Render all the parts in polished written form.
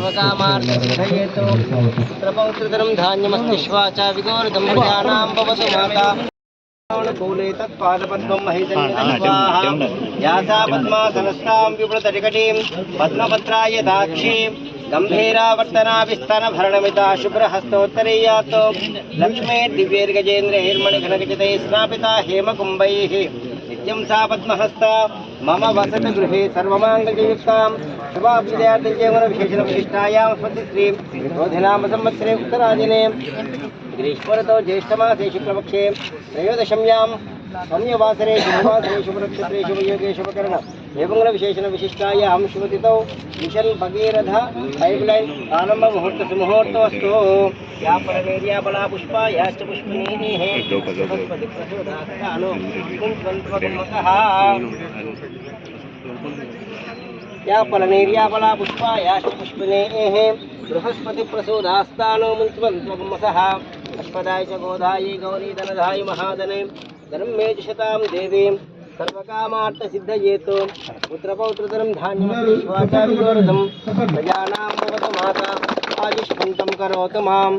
सर्वकामार्थसिद्धयेतु पुत्रपौत्रधनं धान्यमस्ति श्वाचा विगोरदं प्रजानां भवतु माता कूले तत्पादपद्मं महिषन्निधनस्वाहा यासा पद्मासनस्तां विवृतटिकटीं पद्मपत्राय दाक्षीं गम्भीरावर्तनाभिस्तनभरणमिता शुभ्रहस्तोत्तरीयातो लक्ष्मे दिव्यैर्गजेन्द्रैर्मणिघनगजितैः स्नापिता हेमकुम्भैः नित्यं सा पद्महस्ता मम वसति गृहे सर्वमाङ्गल्ययुक्तां शुभाभ्युदयादिजयगुणविशेषणविशिष्टायां स्वस्तिश्रीं रोधिनाम संवत्सरे उत्तरायणे ग्रीष्मऋतौ ज्येष्ठमासे शुक्लपक्षे त्रयोदश्यां सौम्यवासरे शुभवासरे शुभनक्षत्रे शुभयोगे शुभकरण एवंगुणविशेषणविशिष्टायां शुभतिथौ मिशन् भगीरथ पैप्लैन् आरम्भमुहूर्तसुमुहूर्तोऽस्तु या परमेर्या बला पुष्पा याश्च पुष्पिणीः बृहस्पतिप्रचोदास्तानो कुन्त्वन्त्वगुम्मकः या फलनेर्या बला पुष्पा याश्च पुष्पिणीः बृहस्पतिप्रचोदास्तानो मुन्त्वन्त्वगुम्मकः अष्पदाय च गोदायै गौरी धनधाय महाधने धर्मे च शतां देवीं सर्वकामार्थसिद्धयेतु पुत्रपौत्रधनं धान्यमस्तिश्वाचार्योरधं प्रजानां भवतु माता आयुष्मन्तं करोतु मां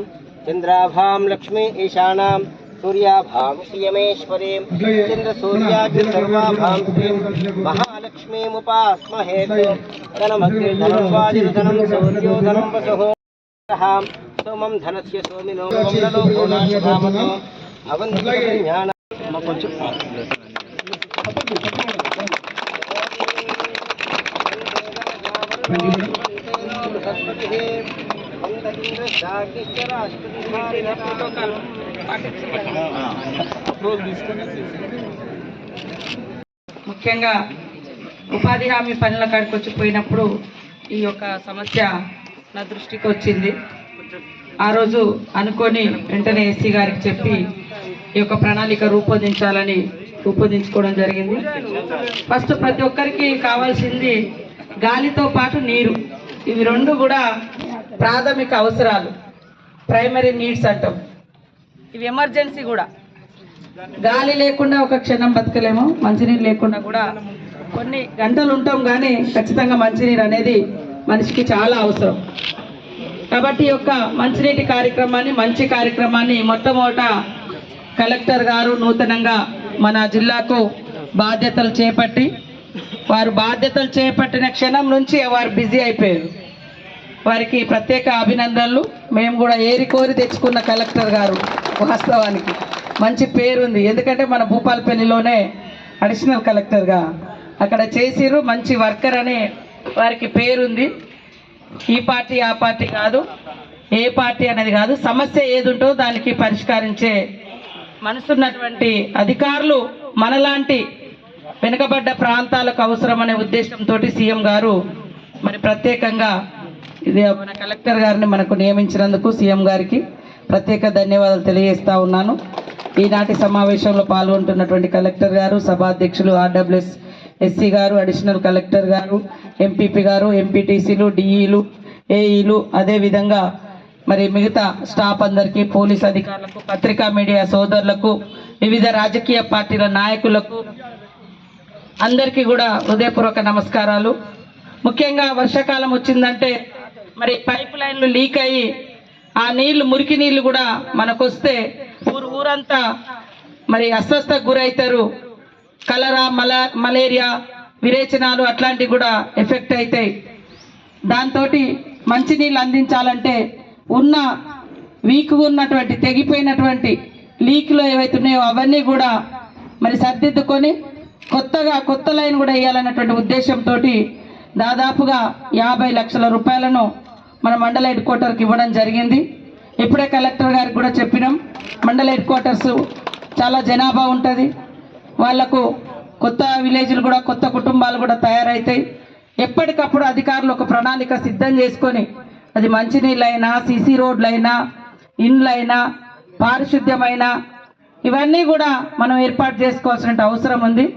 चन्द्राभां लक्ष्मी ईशानां सूर्याभां श्रियमेश्वरीं चन्द्रसूर्याग्नि सर्वाभां श्रीं महालक्ष्मीमुपास्महे धनमग्निर्धनं सूर्योधनं वसुः सोमं धनस्य सोमिनो नलो भुवनाशकामतो अवन्तिज्ञान ముఖ్యంగా ఉపాధి హామీ పనుల కాడికి వచ్చిపోయినప్పుడు ఈ యొక్క సమస్య నా దృష్టికి వచ్చింది. ఆ రోజు అనుకొని వెంటనే ఎస్సీ గారికి చెప్పి ఈ యొక్క ప్రణాళిక రూపొందించుకోవడం జరిగింది. ఫస్ట్ ప్రతి ఒక్కరికి కావాల్సింది గాలితో పాటు నీరు. ఇవి రెండు కూడా ప్రాథమిక అవసరాలు, ప్రైమరీ నీడ్స్ అంటాం. ఇవి ఎమర్జెన్సీ కూడా. గాలి లేకుండా ఒక క్షణం బతకలేము, మంచినీరు లేకుండా కూడా కొన్ని గంటలు ఉంటాం, కానీ ఖచ్చితంగా మంచినీరు అనేది మనిషికి చాలా అవసరం. కాబట్టి ఈ యొక్క మంచినీటి కార్యక్రమాన్ని, మంచి కార్యక్రమాన్ని మొట్టమొదట కలెక్టర్ గారు నూతనంగా మన జిల్లాకు బాధ్యతలు చేపట్టి, వారు బాధ్యతలు చేపట్టిన క్షణం నుంచి వారు బిజీ అయిపోయారు. వారికి ప్రత్యేక అభినందనలు. మేము కూడా ఏరి కోరి తెచ్చుకున్న కలెక్టర్ గారు. వాస్తవానికి మంచి పేరుంది, ఎందుకంటే మన భూపాలపల్లిలోనే అడిషనల్ కలెక్టర్గా అక్కడ చేసిరు. మంచి వర్కర్ అనే వారికి పేరుంది. ఈ పార్టీ ఆ పార్టీ కాదు, ఏ పార్టీ అనేది కాదు, సమస్య ఏది ఉంటో దానికి పరిష్కరించే మనసున్నటువంటి అధికారులు మనలాంటి వెనుకబడ్డ ప్రాంతాలకు అవసరమనే ఉద్దేశంతో సీఎం గారు మరి ప్రత్యేకంగా ఇది మన కలెక్టర్ గారిని మనకు నియమించినందుకు సీఎం గారికి ప్రత్యేక ధన్యవాదాలు తెలియజేస్తా ఉన్నాను. ఈనాటి సమావేశంలో పాల్గొంటున్నటువంటి కలెక్టర్ గారు, సభాధ్యక్షులు ఆర్డబ్ల్యూఎస్ ఎస్సీ గారు, అడిషనల్ కలెక్టర్ గారు, ఎంపీపీ గారు, ఎంపీటీసీలు, డిఈలు, ఏఈలు, అదేవిధంగా మరి మిగతా స్టాఫ్ అందరికీ, పోలీస్ అధికారులకు, పత్రికా మీడియా సోదరులకు, వివిధ రాజకీయ పార్టీల నాయకులకు అందరికీ కూడా హృదయపూర్వక నమస్కారాలు. ముఖ్యంగా వర్షాకాలం వచ్చిందంటే మరి పైప్ లైన్లు లీక్ అయ్యి ఆ నీళ్లు, మురికి నీళ్లు కూడా మనకు వస్తే ఊరంతా మరి అస్వస్థకు గురవుతారు. కలరా, మలేరియా, విరేచనాలు అట్లాంటివి కూడా ఎఫెక్ట్ అవుతాయి. దాంతో మంచినీళ్ళు అందించాలంటే ఉన్న వీక్గా ఉన్నటువంటి, తెగిపోయినటువంటి లీక్లు ఏవైతే ఉన్నాయో అవన్నీ కూడా మరి సర్దిద్దుకొని కొత్త లైన్ కూడా వేయాలన్నటువంటి ఉద్దేశంతో దాదాపుగా 50 లక్షల రూపాయలను మన మండల హెడ్ క్వార్టర్కి ఇవ్వడం జరిగింది. ఇప్పుడే కలెక్టర్ గారికి కూడా చెప్పినాం, మండల హెడ్ క్వార్టర్స్ చాలా జనాభా ఉంటుంది, వాళ్లకు కొత్త విలేజ్లు కూడా, కొత్త కుటుంబాలు కూడా తయారవుతాయి. ఎప్పటికప్పుడు అధికారులు ఒక ప్రణాళిక సిద్ధం చేసుకొని, అది మంచినీళ్ళైనా, సీసీ రోడ్లైనా, ఇండ్లైనా, పారిశుద్ధ్యమైనా ఇవన్నీ కూడా మనం ఏర్పాటు చేసుకోవాల్సిన అవసరం ఉంది.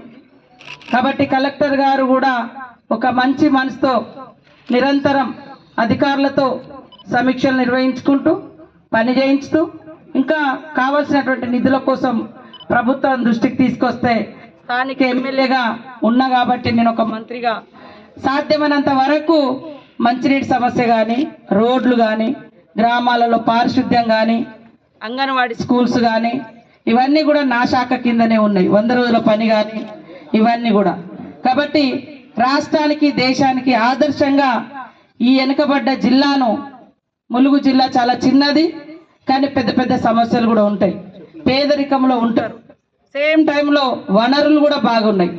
కాబట్టి కలెక్టర్ గారు కూడా ఒక మంచి మనసుతో నిరంతరం అధికారులతో సమీక్షలు నిర్వహించుకుంటూ, పని చేయించుతూ, ఇంకా కావాల్సినటువంటి నిధుల కోసం ప్రభుత్వం దృష్టికి తీసుకొస్తే స్థానిక ఎమ్మెల్యేగా ఉన్నా కాబట్టి నేను ఒక మంత్రిగా సాధ్యమైనంత వరకు మంచినీటి సమస్య కానీ, రోడ్లు కానీ, గ్రామాలలో పారిశుద్ధ్యం కానీ, అంగన్వాడీ స్కూల్స్ కానీ ఇవన్నీ కూడా నా శాఖ కిందనే ఉన్నాయి. 100 రోజుల పని కానీ ఇవన్నీ కూడా. కాబట్టి రాష్ట్రానికి, దేశానికి ఆదర్శంగా ఈ వెనుకబడ్డ జిల్లాను, ములుగు జిల్లా చాలా చిన్నది కానీ పెద్ద పెద్ద సమస్యలు కూడా ఉంటాయి. పేదరికంలో ఉంటారు. సేమ్ టైంలో వనరులు కూడా బాగున్నాయి.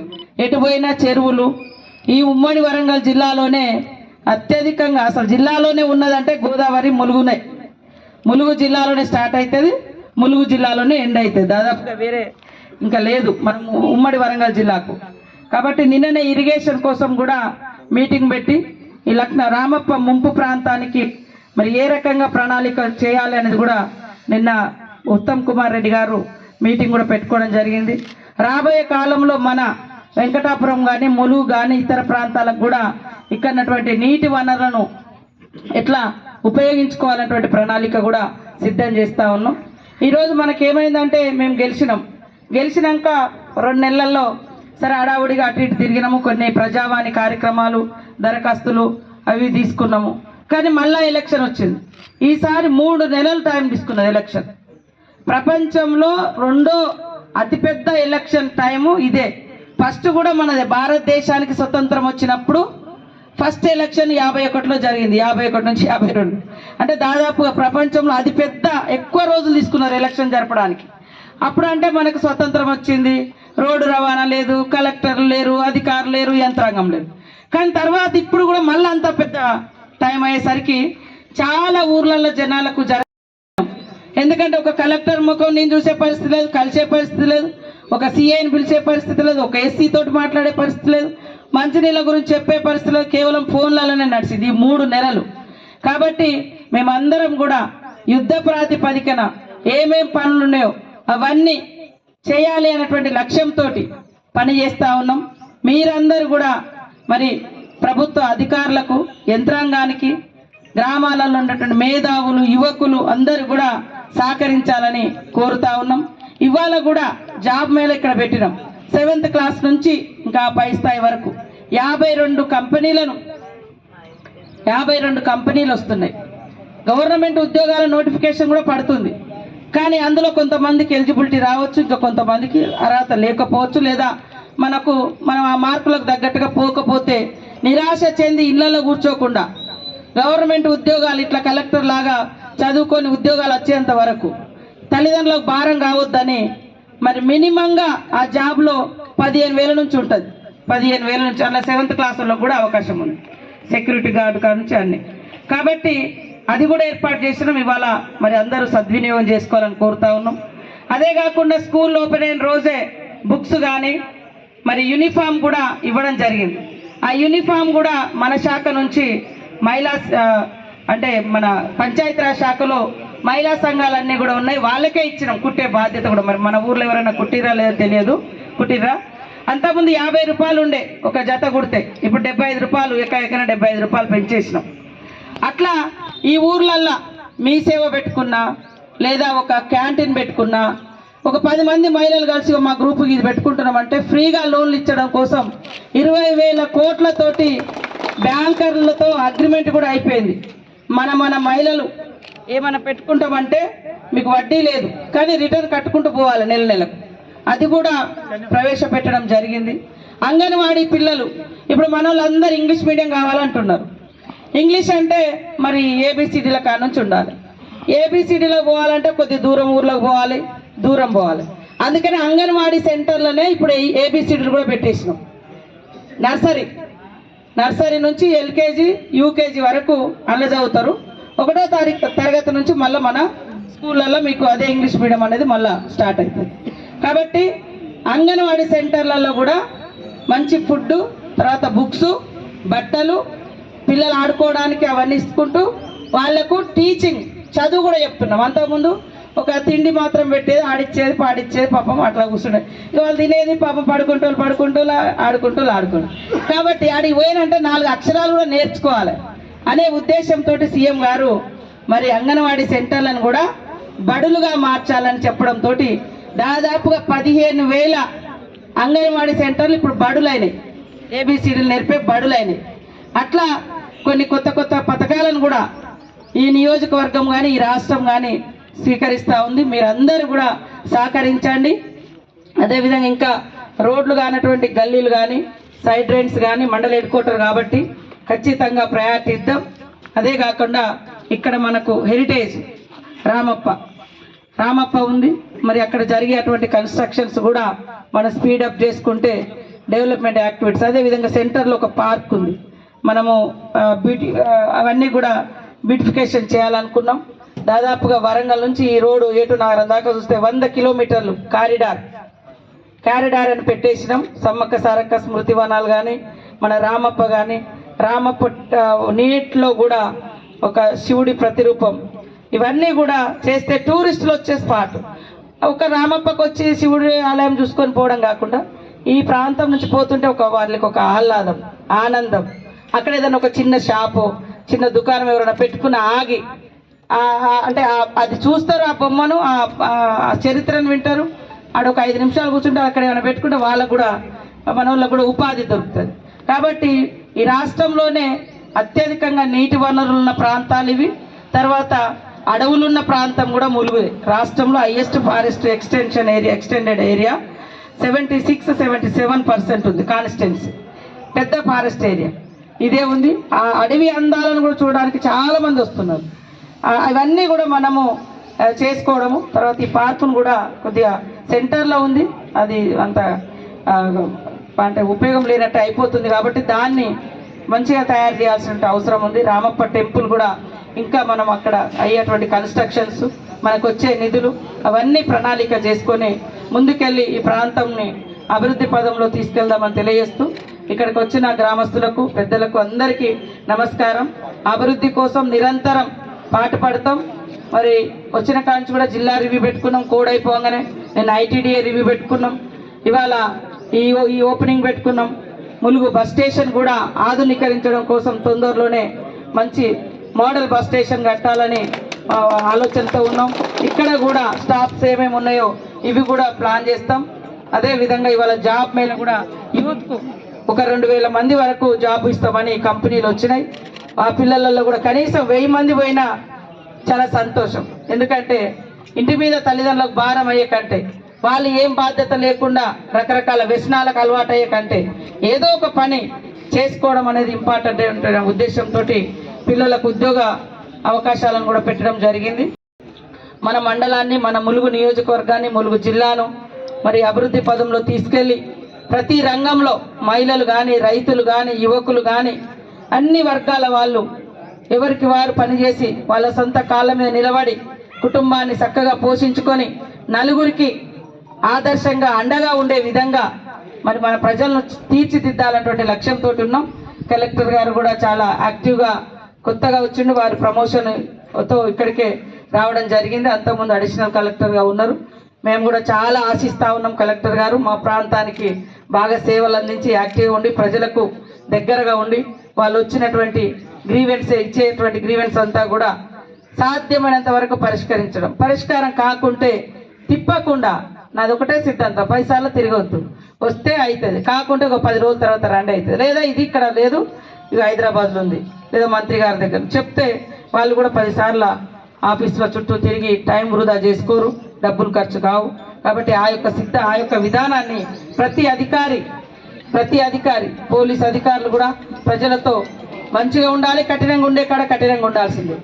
ఎటు పోయినా చెరువులు. ఈ ఉమ్మడి వరంగల్ జిల్లాలోనే అత్యధికంగా, అసలు జిల్లాలోనే ఉన్నదంటే గోదావరి ములుగునే. ములుగు జిల్లాలోనే స్టార్ట్ అవుతుంది, ములుగు జిల్లాలోనే ఎండ్ అవుతుంది. దాదాపుగా వేరే ఇంకా లేదు మనం ఉమ్మడి వరంగల్ జిల్లాకు. కాబట్టి నిన్ననే ఇరిగేషన్ కోసం కూడా మీటింగ్ పెట్టి ఈ రామప్ప ముంపు ప్రాంతానికి మరి ఏ రకంగా ప్రణాళిక చేయాలి అనేది కూడా నిన్న ఉత్తమ్ కుమార్ రెడ్డి గారు మీటింగ్ కూడా పెట్టుకోవడం జరిగింది. రాబోయే కాలంలో మన వెంకటాపురం కానీ, ములుగు కానీ, ఇతర ప్రాంతాలకు కూడా ఇక్కడటువంటి నీటి వనరులను ఎట్లా ఉపయోగించుకోవాలన్నటువంటి ప్రణాళిక కూడా సిద్ధం చేస్తూ ఉన్నాం. ఈరోజు మనకేమైందంటే మేము గెలిచినాక 2 నెలల్లో సరే హడావుడిగా అటు ఇటు తిరిగినాము. కొన్ని ప్రజావాణి కార్యక్రమాలు, దరఖాస్తులు అవి తీసుకున్నాము. కానీ మళ్ళా ఎలక్షన్ వచ్చింది. ఈసారి 3 నెలలు టైం తీసుకున్నది ఎలక్షన్. ప్రపంచంలో 2వ అతిపెద్ద ఎలక్షన్ టైము ఇదే. ఫస్ట్ కూడా మనదే. భారతదేశానికి స్వతంత్రం వచ్చినప్పుడు ఫస్ట్ ఎలక్షన్ 51లో జరిగింది. 51 నుంచి 52 అంటే దాదాపుగా ప్రపంచంలో అతిపెద్ద ఎక్కువ రోజులు తీసుకున్నారు ఎలక్షన్ జరపడానికి. అప్పుడు అంటే మనకు స్వతంత్రం వచ్చింది, రోడ్డు రవాణా లేదు, కలెక్టర్లు లేరు, అధికారులు లేరు, యంత్రాంగం లేదు. కానీ తర్వాత ఇప్పుడు కూడా మళ్ళీ అంత పెద్ద టైం అయ్యేసరికి చాలా ఊర్లలో జనాలకు ఎందుకంటే ఒక కలెక్టర్ ముఖం నేను చూసే పరిస్థితి లేదు, కలిసే పరిస్థితి లేదు, ఒక సిఐని పిలిచే పరిస్థితి లేదు, ఒక ఎస్సీ తోటి మాట్లాడే పరిస్థితి లేదు, మంచినీళ్ళ గురించి చెప్పే పరిస్థితి లేదు. కేవలం ఫోన్లలోనే నడిచింది ఈ 3 నెలలు. కాబట్టి మేమందరం కూడా యుద్ధ ప్రాతిపదికన ఏమేం పనులు ఉన్నాయో అవన్నీ చేయాలి అన్నటువంటి లక్ష్యంతో పని చేస్తూ ఉన్నాం. మీరందరూ కూడా మరి ప్రభుత్వ అధికారులకు, యంత్రాంగానికి, గ్రామాలలో ఉన్నటువంటి మేధావులు, యువకులు అందరూ కూడా సహకరించాలని కోరుతా ఉన్నాం. ఇవాళ కూడా జాబ్ మేళ ఇక్కడ పెట్టినాం. 7th క్లాస్ నుంచి ఇంకా పై స్థాయి వరకు 52 కంపెనీలు వస్తున్నాయి. గవర్నమెంట్ ఉద్యోగాల నోటిఫికేషన్ కూడా పడుతుంది. కానీ అందులో కొంతమందికి ఎలిజిబిలిటీ రావచ్చు, ఇంకా కొంతమందికి అర్హత లేకపోవచ్చు, లేదా మనం ఆ మార్కులకు తగ్గట్టుగా పోకపోతే నిరాశ చెంది ఇళ్లలో కూర్చోకుండా గవర్నమెంట్ ఉద్యోగాలు ఇట్లా కలెక్టర్ లాగా చదువుకొని ఉద్యోగాలు వచ్చేంత వరకు తల్లిదండ్రులకు భారం కావద్దని మరి మినిమంగా ఆ జాబ్లో 15,000 నుంచి ఉంటుంది. 15,000 నుంచి అలా 7th క్లాసుల్లో కూడా అవకాశం ఉంది, సెక్యూరిటీ గార్డు కాడ నుంచి అన్ని. కాబట్టి అది కూడా ఏర్పాటు చేసినాం. ఇవాళ మరి అందరూ సద్వినియోగం చేసుకోవాలని కోరుతా ఉన్నాం. అదే కాకుండా స్కూల్ ఓపెన్ అయిన రోజే బుక్స్ కానీ మరి యూనిఫామ్ కూడా ఇవ్వడం జరిగింది. ఆ యూనిఫామ్ కూడా మన శాఖ నుంచి మహిళా అంటే మన పంచాయతీరాజ్ శాఖలో మహిళా సంఘాలన్నీ కూడా ఉన్నాయి, వాళ్ళకే ఇచ్చినాం కుట్టే బాధ్యత కూడా. మరి మన ఊర్లో ఎవరైనా కుట్టిరా లేదో తెలియదు, కుట్టిరా. అంతకుముందు 50 రూపాయలు ఉండే ఒక జత కుడితే, ఇప్పుడు 75 రూపాయలు, ఎక్కడెక్కడ 75 రూపాయలు పెంచేసినాం. అట్లా ఈ ఊర్లల్లో మీ సేవ పెట్టుకున్నా, లేదా ఒక క్యాంటీన్ పెట్టుకున్నా, ఒక 10 మంది మహిళలు కలిసి మా గ్రూపుకి ఇది పెట్టుకుంటున్నామంటే ఫ్రీగా లోన్లు ఇచ్చడం కోసం 20,000 కోట్లతోటి బ్యాంకర్లతో అగ్రిమెంట్ కూడా అయిపోయింది. మన మహిళలు ఏమైనా పెట్టుకుంటామంటే మీకు వడ్డీ లేదు, కానీ రిటర్న్ కట్టుకుంటూ పోవాలి నెలకు. అది కూడా ప్రవేశపెట్టడం జరిగింది. అంగన్వాడీ పిల్లలు ఇప్పుడు మన వాళ్ళందరూ ఇంగ్లీష్ మీడియం కావాలంటున్నారు. ఇంగ్లీష్ అంటే మరి ఏబిసిడీల కాడ నుంచి ఉండాలి. ఏబిసిడీలో పోవాలంటే కొద్ది దూరం ఊర్లోకి పోవాలి, దూరం పోవాలి. అందుకని అంగన్వాడీ సెంటర్లోనే ఇప్పుడు ఏబిసిడీలు కూడా పెట్టేసినాం. నర్సరీ నుంచి ఎల్కేజీ, యూకేజీ వరకు అల్ల చదువుతారు. 1వ తరగతి నుంచి మళ్ళీ మన స్కూళ్ళల్లో మీకు అదే ఇంగ్లీష్ మీడియం అనేది మళ్ళీ స్టార్ట్ అవుతుంది. కాబట్టి అంగన్వాడీ సెంటర్లలో కూడా మంచి ఫుడ్, తర్వాత బుక్స్, బట్టలు, పిల్లలు ఆడుకోవడానికి అవన్నీ ఇసుకుంటూ వాళ్లకు టీచింగ్, చదువు కూడా చెప్తున్నాం. అంతకుముందు ఒక తిండి మాత్రం పెట్టేది, ఆడిచ్చేది, పాడిచ్చేది, పాపం అట్లా కూర్చున్నాయి. ఇవాళ తినేది పాపం పడుకుంటూ ఆడుకుంటూ. కాబట్టి ఆడికి పోయినంటే 4 అక్షరాలు కూడా నేర్చుకోవాలి అనే ఉద్దేశంతో సీఎం గారు మరి అంగన్వాడీ సెంటర్లను కూడా బడులుగా మార్చాలని చెప్పడంతో దాదాపుగా 15,000 అంగన్వాడీ సెంటర్లు ఇప్పుడు బడులైనాయి, ఏబిసిడీలు నేర్పే బడులైనాయి. అట్లా కొన్ని కొత్త కొత్త పథకాలను కూడా ఈ నియోజకవర్గం కానీ ఈ రాష్ట్రం కానీ స్వీకరిస్తూ ఉంది. మీరందరూ కూడా సహకరించండి. అదేవిధంగా ఇంకా రోడ్లు కానటువంటి గల్లీలు కానీ సైడ్ డ్రైన్స్ కానీ మండల హెడ్ క్వార్టర్ కాబట్టి ఖచ్చితంగా ప్రయారిటీ ఇద్దాం. అదే కాకుండా ఇక్కడ మనకు హెరిటేజ్ రామప్ప ఉంది. మరి అక్కడ జరిగేటువంటి కన్స్ట్రక్షన్స్ కూడా మనం స్పీడప్ చేసుకుంటే డెవలప్మెంట్ యాక్టివిటీస్, అదేవిధంగా సెంటర్లో ఒక పార్క్ ఉంది, మనము అవన్నీ కూడా బ్యూటిఫికేషన్ చేయాలనుకున్నాం. దాదాపుగా వరంగల్ నుంచి ఈ రోడ్డు ఏటునగరం దాకా చూస్తే 100 కిలోమీటర్లు కారిడార్ అని పెట్టేసినాం. సమ్మక్క సారక్క స్మృతి వనాలు కానీ మన రామప్ప కానీ, రామప్ప నీటిలో కూడా ఒక శివుడి ప్రతిరూపం, ఇవన్నీ కూడా చేస్తే టూరిస్టులు వచ్చే స్పాట్. ఒక రామప్పకు వచ్చి శివుడి ఆలయం చూసుకొని పోవడం కాకుండా ఈ ప్రాంతం నుంచి పోతుంటే వాళ్ళకి ఒక ఆహ్లాదం, ఆనందం. అక్కడ ఏదైనా ఒక చిన్న షాపు, చిన్న దుకాణం ఎవరైనా పెట్టుకుని ఆగి అంటే అది చూస్తారు, ఆ బొమ్మను, ఆ చరిత్రను వింటారు. ఆడొక 5 నిమిషాలు కూర్చుంటారు. అక్కడ ఏమైనా పెట్టుకుంటే వాళ్ళకు కూడా మన వాళ్ళకు కూడా ఉపాధి దొరుకుతుంది. కాబట్టి ఈ రాష్ట్రంలోనే అత్యధికంగా నీటి వనరులు ఉన్న ప్రాంతాలు ఇవి. తర్వాత అడవులున్న ప్రాంతం కూడా ములుగు. రాష్ట్రంలో హైయెస్ట్ ఫారెస్ట్ ఎక్స్టెండెడ్ ఏరియా 76-77% ఉంది. కాన్స్టిట్యున్సీ పెద్ద ఫారెస్ట్ ఏరియా ఇదే ఉంది. ఆ అడవి అందాలను కూడా చూడడానికి చాలా మంది వస్తున్నారు. ఇవన్నీ కూడా మనము చేసుకోవడము. తర్వాత ఈ పార్కును కూడా కొద్దిగా సెంటర్లో ఉంది, అది అంత అంటే ఉపయోగం లేనట్టు అయిపోతుంది. కాబట్టి దాన్ని మంచిగా తయారు చేయాల్సిన అవసరం ఉంది. రామప్ప టెంపుల్ కూడా ఇంకా మనం అక్కడ అయ్యేటువంటి కన్స్ట్రక్షన్స్, మనకు వచ్చే నిధులు అవన్నీ ప్రణాళిక చేసుకొని ముందుకెళ్ళి ఈ ప్రాంతంని అభివృద్ధి పదంలో తీసుకెళ్దామని తెలియజేస్తూ ఇక్కడికి వచ్చిన గ్రామస్తులకు, పెద్దలకు అందరికీ నమస్కారం. అభివృద్ధి కోసం నిరంతరం పాటుపడతాం. మరి వచ్చిన కాంచి కూడా జిల్లా రివ్యూ పెట్టుకున్నాం. కోడ్ అయిపోగానే నేను ITDA రివ్యూ పెట్టుకున్నాం. ఇవాళ ఈ ఓపెనింగ్ పెట్టుకున్నాం. ములుగు బస్ స్టేషన్ కూడా ఆధునీకరించడం కోసం తొందరలోనే మంచి మోడల్ బస్ స్టేషన్ కట్టాలని ఆలోచనతో ఉన్నాం. ఇక్కడ కూడా స్టాఫ్స్ ఏమేమి ఉన్నాయో ఇవి కూడా ప్లాన్ చేస్తాం. అదేవిధంగా ఇవాళ జాబ్ మేళ కూడా యూత్కు ఒక 2000 మంది వరకు జాబ్ ఇస్తామని కంపెనీలు వచ్చినాయి. ఆ పిల్లలలో కూడా కనీసం 1000 మంది పోయినా చాలా సంతోషం. ఎందుకంటే ఇంటి మీద తల్లిదండ్రులకు భారం అయ్యే కంటే, వాళ్ళు ఏం బాధ్యత లేకుండా రకరకాల వ్యసనాలకు అలవాటు అయ్యే కంటే ఏదో ఒక పని చేసుకోవడం అనేది ఇంపార్టెంట్ ఉంటున్న ఉద్దేశంతో పిల్లలకు ఉద్యోగ అవకాశాలను కూడా పెట్టడం జరిగింది. మన మండలాన్ని, మన ములుగు నియోజకవర్గాన్ని, ములుగు జిల్లాను మరి అభివృద్ధి పదంలో తీసుకెళ్ళి ప్రతి రంగంలో మహిళలు కానీ, రైతులు కానీ, యువకులు కానీ అన్ని వర్గాల వాళ్ళు ఎవరికి వారు పనిచేసి వాళ్ళ సొంత కాళ్ళ మీద నిలబడి కుటుంబాన్ని చక్కగా పోషించుకొని నలుగురికి ఆదర్శంగా అండగా ఉండే విధంగా మరి మన ప్రజలను తీర్చిదిద్దాలన్నటువంటి లక్ష్యంతో ఉన్నాం. కలెక్టర్ గారు కూడా చాలా యాక్టివ్గా కొత్తగా వచ్చిండు. వారి ప్రమోషన్తో ఇక్కడికే రావడం జరిగింది. అంతకుముందు అడిషనల్ కలెక్టర్గా ఉన్నారు. మేము కూడా చాలా ఆశిస్తూ ఉన్నాం. కలెక్టర్ గారు మా ప్రాంతానికి బాగా సేవలు అందించి యాక్టివ్గా ఉండి ప్రజలకు దగ్గరగా ఉండి వాళ్ళు వచ్చినటువంటి ఇచ్చేటువంటి గ్రీవెన్స్ అంతా కూడా సాధ్యమైనంత వరకు పరిష్కారం కాకుంటే తిప్పకుండా, నాది ఒకటే సిద్ధాంతం, పైసాల్లో తిరగవద్దు. వస్తే అవుతుంది, కాకుంటే ఒక 10 రోజుల తర్వాత రండి అవుతుంది. లేదా ఇది ఇక్కడ లేదు, ఇది హైదరాబాద్లో ఉంది, లేదా మంత్రి గారి దగ్గర చెప్తే వాళ్ళు కూడా 10 సార్లు ఆఫీసుల చుట్టూ తిరిగి టైం వృధా చేసుకోరు, డబ్బులు ఖర్చు కావు. కాబట్టి ఆ యొక్క విధానాన్ని ప్రతి అధికారి పోలీస్ అధికారులు కూడా ప్రజలతో మంచిగా ఉండాలి. కఠినంగా ఉండే కాడ కఠినంగా ఉండాల్సిందే.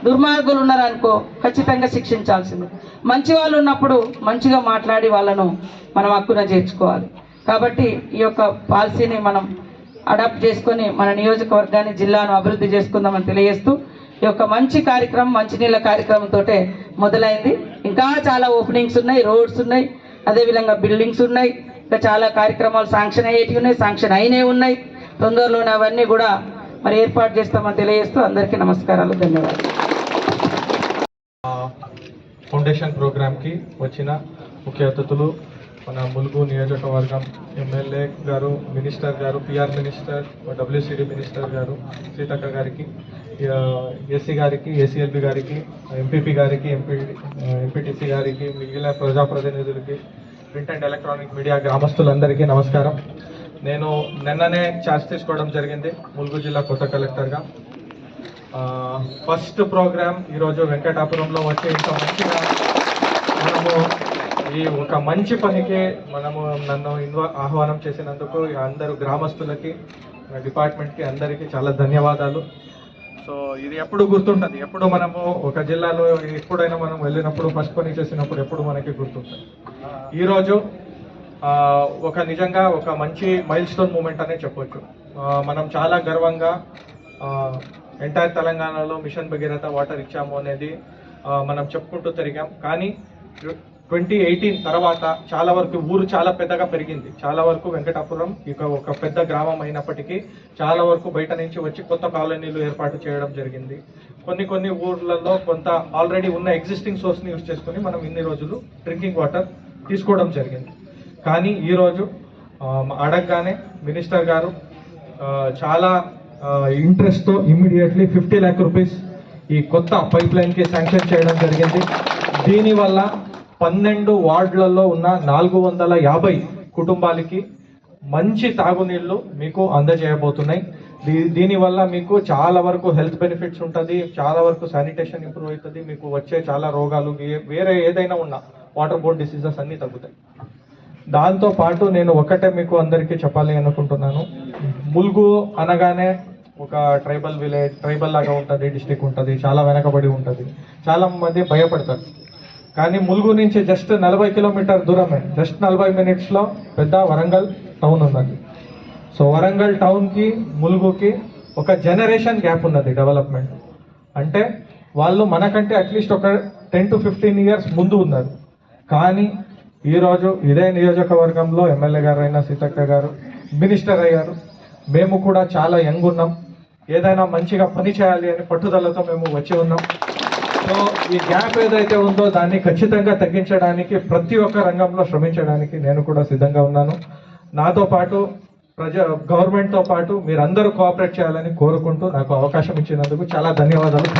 దుర్మార్గులు ఉన్నారనుకో ఖచ్చితంగా శిక్షించాల్సిందే. మంచి వాళ్ళు ఉన్నప్పుడు మంచిగా మాట్లాడి వాళ్ళను మనం హక్కున చేర్చుకోవాలి. కాబట్టి ఈ యొక్క పాలసీని మనం అడాప్ట్ చేసుకొని మన నియోజకవర్గాన్ని, జిల్లాను అభివృద్ధి చేసుకుందామని తెలియజేస్తూ ఈ యొక్క మంచి కార్యక్రమం, మంచినీళ్ళ కార్యక్రమంతో మొదలైంది. ఇంకా చాలా ఓపెనింగ్స్ ఉన్నాయి, రోడ్స్ ఉన్నాయి, అదేవిధంగా బిల్డింగ్స్ ఉన్నాయి. ఇంకా చాలా కార్యక్రమాలు శాంక్షన్ అయ్యేటివి ఉన్నాయి, శాంక్షన్ అయినవి ఉన్నాయి. తొందరలోనే అవన్నీ కూడా మరి ఏర్పాటు చేస్తామని తెలియజేస్తూ అందరికీ నమస్కారాలు, ధన్యవాదాలు. ఫౌండేషన్ ప్రోగ్రామ్కి వచ్చిన ముఖ్య అతిథులు మన ములుగు నియోజకవర్గం ఎమ్మెల్యే గారు, మినిస్టర్ గారు, PR మినిస్టర్, WCD మినిస్టర్ గారు సీతక్క గారికి, SC గారికి, ACLB గారికి, MPP గారికి, MPTC గారికి, మిగిలిన ప్రజాప్రతినిధులకి, ప్రింట్ అండ్ ఎలక్ట్రానిక్ మీడియా గ్రామస్తులందరికీ నమస్కారం. నేను నిన్ననే ఛార్జ్ తీసుకోవడం జరిగింది ములుగు జిల్లా కొత్త కలెక్టర్గా. ఫస్ట్ ప్రోగ్రామ్ ఈరోజు వెంకటాపురంలో వచ్చి ఇంత మంచిగా మనము ఈ ఒక మంచి పనికి నన్ను ఆహ్వానం చేసినందుకు అందరూ గ్రామస్తులకి, డిపార్ట్మెంట్కి అందరికీ చాలా ధన్యవాదాలు. సో ఇది ఎప్పుడు గుర్తుంటుంది, ఎప్పుడు మనము ఒక జిల్లాలో ఎప్పుడైనా మనం వెళ్ళినప్పుడు ఫస్ట్ పని చేసినప్పుడు ఎప్పుడు మనకి గుర్తుంటుంది. ఈరోజు నిజంగా ఒక మంచి మైల్ స్టోన్ మూమెంట్ అనే చెప్పొచ్చు. మనం చాలా గర్వంగా ఎంటైర్ తెలంగాణలో మిషన్ భగీరథ వాటర్ ఇచ్చాము అనేది మనం చెప్పుకుంటూ తిరిగాం. కానీ 2018 తర్వాత చాలా వరకు ఊరు చాలా పెద్దగా పెరిగింది. చాలా వరకు వెంకటాపురం ఇక ఒక పెద్ద గ్రామం అయినప్పటికీ చాలా వరకు బయట నుంచి వచ్చి కొత్త కాలనీలు ఏర్పాటు చేయడం జరిగింది. కొన్ని ఊర్లలో కొంత ఆల్రెడీ ఉన్న ఎగ్జిస్టింగ్ సోర్స్ని యూజ్ చేసుకుని మనం ఇన్ని రోజులు డ్రింకింగ్ వాటర్ తీసుకోవడం జరిగింది. కానీ ఈరోజు అడగగానే మినిస్టర్ గారు చాలా ఇంట్రెస్ట్తో ఇమ్మీడియట్లీ 50 lakh rupees ఈ కొత్త పైప్ లైన్కి శాంక్షన్ చేయడం జరిగింది. దీనివల్ల 12 వార్డులలో ఉన్న 450 కుటుంబాలకి మంచి తాగునీళ్ళు మీకు అందజేయబోతున్నాయి. దీనివల్ల మీకు చాలా వరకు హెల్త్ బెనిఫిట్స్ ఉంటుంది, చాలా వరకు శానిటేషన్ ఇంప్రూవ్ అవుతుంది, మీకు వచ్చే చాలా రోగాలు వేరే ఏదైనా ఉన్నా వాటర్ బోర్న్ డిసీజెస్ అన్నీ తగ్గుతాయి. దాంతోపాటు నేను ఒకటే మీకు అందరికీ చెప్పాలి అనుకుంటున్నాను. ములుగు అనగానే ఒక ట్రైబల్ లాగా ఉంటుంది, డిస్ట్రిక్ట్ ఉంటుంది, చాలా వెనకబడి ఉంటుంది, చాలా మంది భయపడతారు. కానీ ములుగు నుంచి జస్ట్ 40 కిలోమీటర్ దూరమే, జస్ట్ 40 minutesలో పెద్ద వరంగల్ టౌన్ ఉన్నది. సో వరంగల్ టౌన్కి ములుగుకి ఒక జనరేషన్ గ్యాప్ ఉన్నది డెవలప్మెంట్. అంటే వాళ్ళు మనకంటే అట్లీస్ట్ ఒక 10 to 15 years ముందు ఉన్నారు. కానీ ఈరోజు ఇదే నియోజకవర్గంలో ఎమ్మెల్యే గారు అయినా సీతక్క గారు మినిస్టర్ అయ్యారు. మేము కూడా చాలా యంగ్ ఉన్నాం, ఏదైనా మంచిగా పని చేయాలి అని పట్టుదలతో మేము వచ్చి ఉన్నాం. సో ఈ గ్యాప్ ఏదైతే ఉందో దాన్ని ఖచ్చితంగా తగ్గించడానికి ప్రతి ఒక్క రంగంలో శ్రమించడానికి నేను కూడా సిద్ధంగా ఉన్నాను. నాతో పాటు గవర్నమెంట్తో పాటు మీరందరూ కోఆపరేట్ చేయాలని కోరుకుంటూ నాకు అవకాశం ఇచ్చినందుకు చాలా ధన్యవాదాలు.